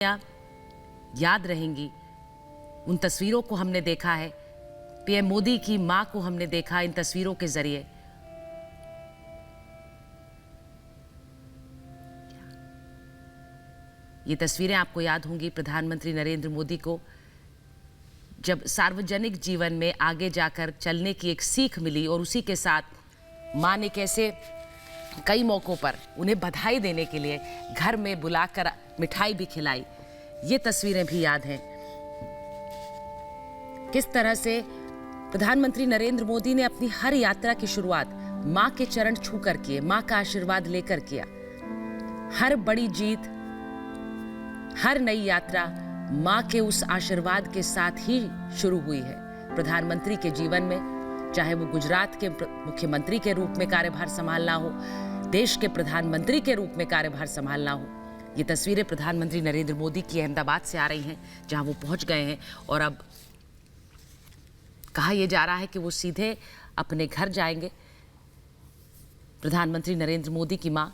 याद रहेंगी। उन तस्वीरों को हमने देखा है, पीएम मोदी की मां को हमने देखा इन तस्वीरों के जरिए। ये तस्वीरें आपको याद होंगी प्रधानमंत्री नरेंद्र मोदी को जब सार्वजनिक जीवन में आगे जाकर चलने की एक सीख मिली और उसी के साथ मां ने कैसे कई मौकों पर उन्हें बधाई देने के लिए घर में बुलाकर मिठाई भी खिलाई। ये तस्वीरें भी याद हैं किस तरह से प्रधानमंत्री नरेंद्र मोदी ने अपनी हर यात्रा की शुरुआत मां के चरण छूकर किए, मां का आशीर्वाद लेकर किया। हर बड़ी जीत, हर नई यात्रा मां के उस आशीर्वाद के साथ ही शुरू हुई है। प्रधानमंत्री के जीवन में, चाहे वो गुजरात के मुख्यमंत्री के रूप में कार्यभार संभालना हो, देश के प्रधानमंत्री के रूप में कार्यभार संभालना हो। ये तस्वीरें प्रधानमंत्री नरेंद्र मोदी की अहमदाबाद से आ रही हैं, जहां वो पहुंच गए हैं और अब कहा यह जा रहा है कि वो सीधे अपने घर जाएंगे। प्रधानमंत्री नरेंद्र मोदी की मां,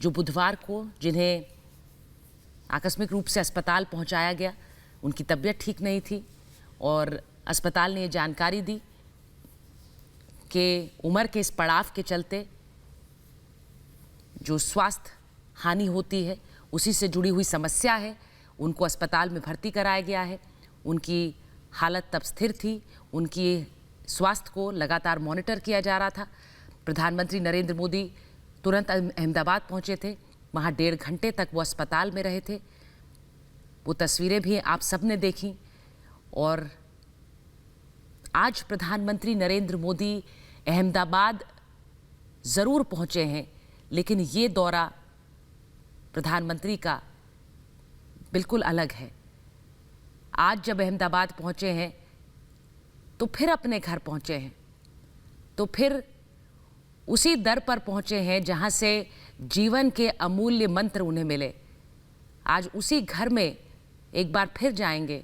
जो बुधवार को जिन्हें आकस्मिक रूप से अस्पताल पहुंचाया गया, उनकी तबीयत ठीक नहीं थी और अस्पताल ने ये जानकारी दी कि उम्र के इस पड़ाव के चलते जो स्वास्थ्य हानि होती है उसी से जुड़ी हुई समस्या है, उनको अस्पताल में भर्ती कराया गया है। उनकी हालत तब स्थिर थी, उनकी स्वास्थ्य को लगातार मॉनिटर किया जा रहा था। प्रधानमंत्री नरेंद्र मोदी तुरंत अहमदाबाद पहुंचे थे, वहाँ 1.5 घंटे तक वो अस्पताल में रहे थे। वो तस्वीरें भी आप सबने देखी और आज प्रधानमंत्री नरेंद्र मोदी अहमदाबाद ज़रूर पहुंचे हैं, लेकिन ये दौरा प्रधानमंत्री का बिल्कुल अलग है। आज जब अहमदाबाद पहुंचे हैं तो फिर अपने घर पहुंचे हैं, तो फिर उसी दर पर पहुंचे हैं जहां से जीवन के अमूल्य मंत्र उन्हें मिले। आज उसी घर में एक बार फिर जाएंगे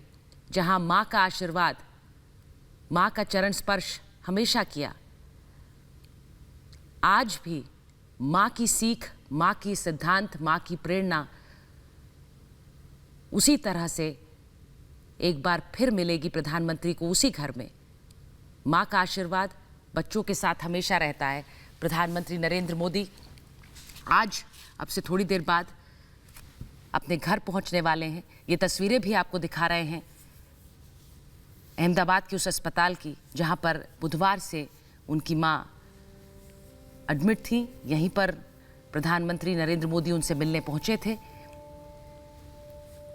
जहां मां का आशीर्वाद, मां का चरण स्पर्श हमेशा किया। आज भी मां की सीख, मां की सिद्धांत, मां की प्रेरणा उसी तरह से एक बार फिर मिलेगी प्रधानमंत्री को उसी घर में। मां का आशीर्वाद बच्चों के साथ हमेशा रहता है। प्रधानमंत्री नरेंद्र मोदी आज अब से थोड़ी देर बाद अपने घर पहुंचने वाले हैं। ये तस्वीरें भी आपको दिखा रहे हैं अहमदाबाद के उस अस्पताल की, जहां पर बुधवार से उनकी मां एडमिट थी। यहीं पर प्रधानमंत्री नरेंद्र मोदी उनसे मिलने पहुंचे थे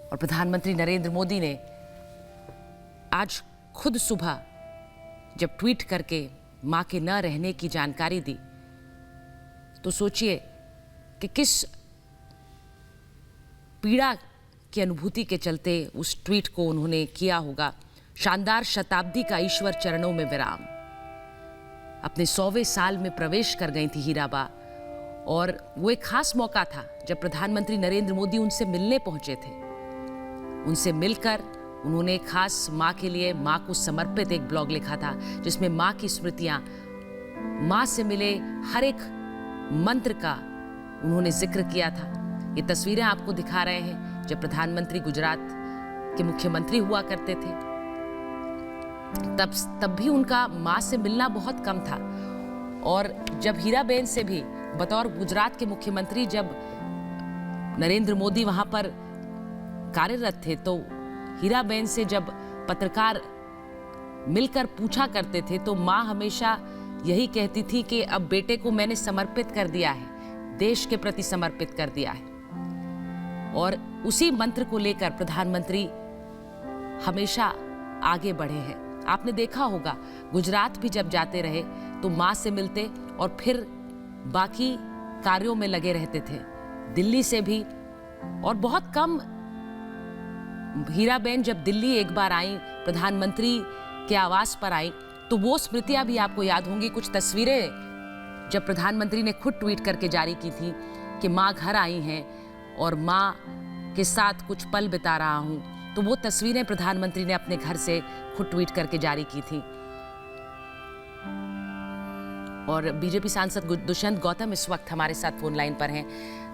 और प्रधानमंत्री नरेंद्र मोदी ने आज खुद सुबह जब ट्वीट करके मां के न रहने की जानकारी दी, तो सोचिए कि किस पीड़ा की अनुभूति के चलते उस ट्वीट को उन्होंने किया होगा। शानदार शताब्दी का ईश्वर चरणों में विराम। अपने 100वें साल में प्रवेश कर गई थी हीराबा और वो एक खास मौका था जब प्रधानमंत्री नरेंद्र मोदी उनसे मिलने पहुंचे थे। उनसे मिलकर उन्होंने खास मां के लिए, मां को समर्पित एक ब्लॉग लिखा था जिसमें मां की स्मृतियां, मां से मिले हर एक मंत्र का उन्होंने जिक्र किया था। ये तस्वीरें आपको दिखा रहे हैं जब प्रधानमंत्री गुजरात के मुख्यमंत्री हुआ करते थे। तब भी उनका मां से मिलना बहुत कम था और जब हीराबेन से भी बतौर गुजरात के मुख्यमंत्री जब नरेंद्र मोदी वहां पर कार्यरत थे, तो हीराबेन से जब पत्रकार मिलकर पूछा करते थे तो मां हमेशा यही कहती थी कि अब बेटे को मैंने समर्पित कर दिया है, देश के प्रति समर्पित कर दिया है। और उसी मंत्र को लेकर प्रधानमंत्री हमेशा आगे बढ़े हैं। आपने देखा होगा गुजरात भी जब जाते रहे तो मां से मिलते और फिर बाकी कार्यों में लगे रहते थे। दिल्ली से भी, और बहुत कम हीराबेन जब दिल्ली एक बार आई, प्रधानमंत्री के आवास पर आई, तो वो स्मृतियां भी आपको याद होंगी। कुछ तस्वीरें जब प्रधानमंत्री ने खुद ट्वीट करके जारी की थी कि मां घर आई हैं और मां के साथ कुछ पल बिता रहा हूं, तो वो तस्वीरें प्रधानमंत्री ने अपने घर से खुद ट्वीट करके जारी की थी। और बीजेपी सांसद दुष्यंत गौतम इस वक्त हमारे साथ फोन लाइन पर हैं।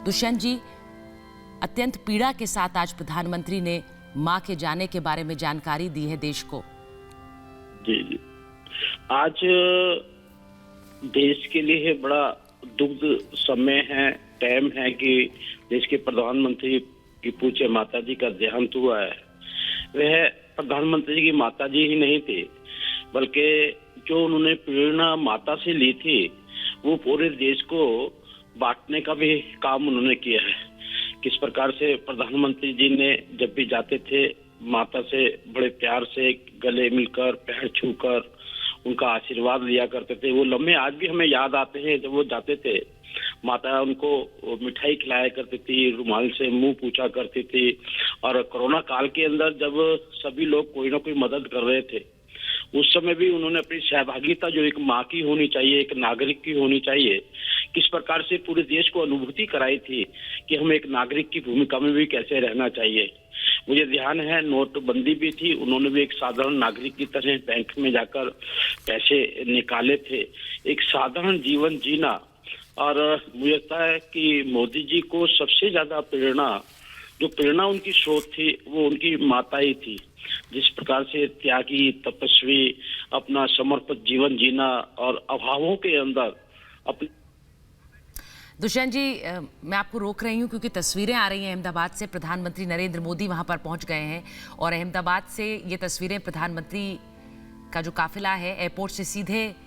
दुष्यंत जी, अत्यंत पीड़ा के साथ आज प्रधानमंत्री ने मां के जाने के बारे में जानकारी दी है देश को। जी जी, आज देश के लिए बड़ा दुग्ध समय है, टाइम है कि देश के प्रधानमंत्री की पूज्य माता जी का देहांत हुआ है। वह प्रधानमंत्री जी की माता जी ही नहीं थे, बल्कि जो उन्होंने प्रेरणा माता से ली थी वो पूरे देश को बांटने का भी काम उन्होंने किया है। किस प्रकार से प्रधानमंत्री जी ने जब भी जाते थे माता से बड़े प्यार से गले मिलकर, पैर छूकर उनका आशीर्वाद लिया करते थे। वो लम्हे आज भी हमें याद आते हैं। जब वो जाते थे माता उनको मिठाई खिलाया करती थी, रुमाल से मुंह पूछा करती थी। और कोरोना काल के अंदर जब सभी लोग कोई ना कोई मदद कर रहे थे, उस समय भी उन्होंने अपनी सहभागिता जो एक माँ की होनी चाहिए, एक नागरिक की होनी चाहिए, किस प्रकार से पूरे देश को अनुभूति कराई थी कि हमें एक नागरिक की भूमिका में भी कैसे रहना चाहिए। मुझे ध्यान है नोटबंदी भी थी, उन्होंने भी एक साधारण नागरिक की तरह बैंक में जाकर पैसे निकाले थे, एक साधारण जीवन जीना। और मुझे लगता है कि मोदी जी को सबसे ज्यादा प्रेरणा उनकी स्रोत थी वो उनकी माता ही थी। जिस प्रकार से त्यागी, तपस्वी, अपना समर्पित जीवन जीना और अभावों के अंदर अपने। दुष्यंत जी, मैं आपको रोक रही हूँ क्योंकि तस्वीरें आ रही हैं अहमदाबाद से। प्रधानमंत्री नरेंद्र मोदी वहाँ पर पहुँच गए हैं और अहमदाबाद से ये तस्वीरें प्रधानमंत्री का जो काफिला है एयरपोर्ट से सीधे